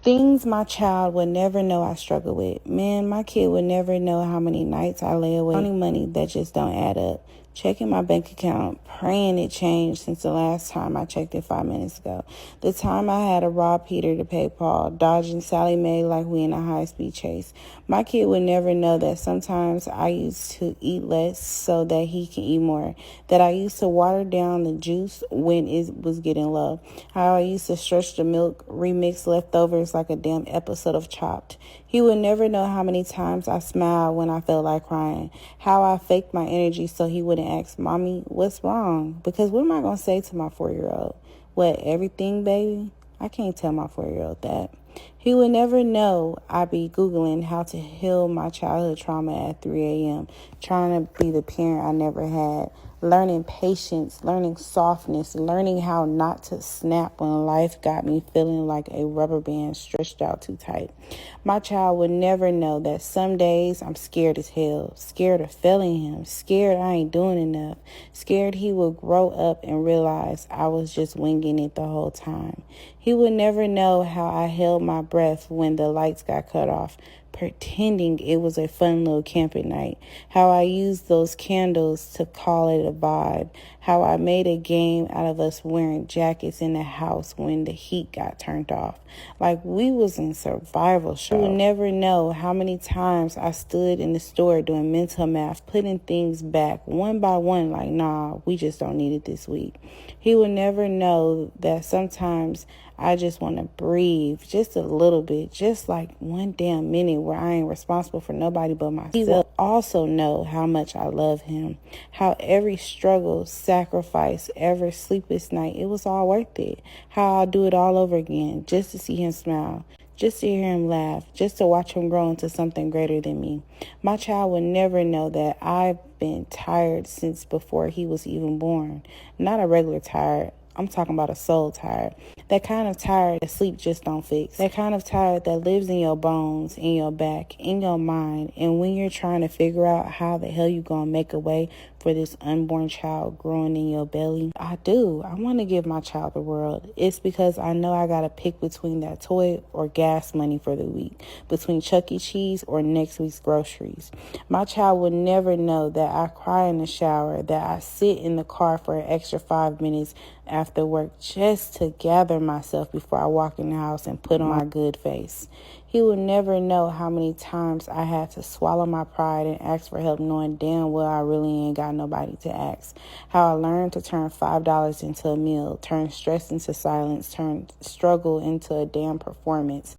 Things my child would never know I struggle with. Man, my kid would never know how many nights I lay awake counting money that just don't add up. Checking my bank account, praying it changed since the last time I checked it 5 minutes ago. The time I had to rob Peter to pay Paul, dodging Sally Mae like we in a high-speed chase. My kid would never know that sometimes I used to eat less so that he can eat more. That I used to water down the juice when it was getting low. How I used to stretch the milk, remix leftovers like a damn episode of Chopped. He would never know how many times I smiled when I felt like crying. How I faked my energy so he wouldn't ask, Mommy, what's wrong? Because what am I going to say to my 4-year-old? What, everything, baby? I can't tell my 4-year-old that. He would never know I'd be Googling how to heal my childhood trauma at 3 a.m., trying to be the parent I never had, learning patience, learning softness, learning how not to snap when life got me feeling like a rubber band stretched out too tight. My child would never know that some days I'm scared as hell, scared of failing him, scared I ain't doing enough, scared he will grow up and realize I was just winging it the whole time. He would never know how I held my breath when the lights got cut off, pretending it was a fun little camping night. How I used those candles to call it a vibe. How I made a game out of us wearing jackets in the house when the heat got turned off. Like we was in survival show. You would never know how many times I stood in the store doing mental math, putting things back one by one like, nah, we just don't need it this week. He would never know that sometimes I just want to breathe just a little bit, just like one damn minute where I ain't responsible for nobody but myself. He will also know how much I love him, how every struggle, sacrifice, every sleepless night, it was all worth it. How I'll do it all over again just to see him smile, just to hear him laugh, just to watch him grow into something greater than me. My child will never know that I've been tired since before he was even born. Not a regular tired. I'm talking about a soul tired. That kind of tired that sleep just don't fix. That kind of tired that lives in your bones, in your back, in your mind. And when you're trying to figure out how the hell you gonna make a way for this unborn child growing in your belly, I want to give my child the world. It's because I know I gotta pick between that toy or gas money for the week, between Chuck E. Cheese or next week's groceries. My child will never know that I cry in the shower, that I sit in the car for an extra 5 minutes after work just to gather myself before I walk in the house and put on my good face. He will never know how many times I had to swallow my pride and ask for help knowing damn well I really ain't got nobody to ask. How I learned to turn $5 into a meal, turn stress into silence, turn struggle into a damn performance.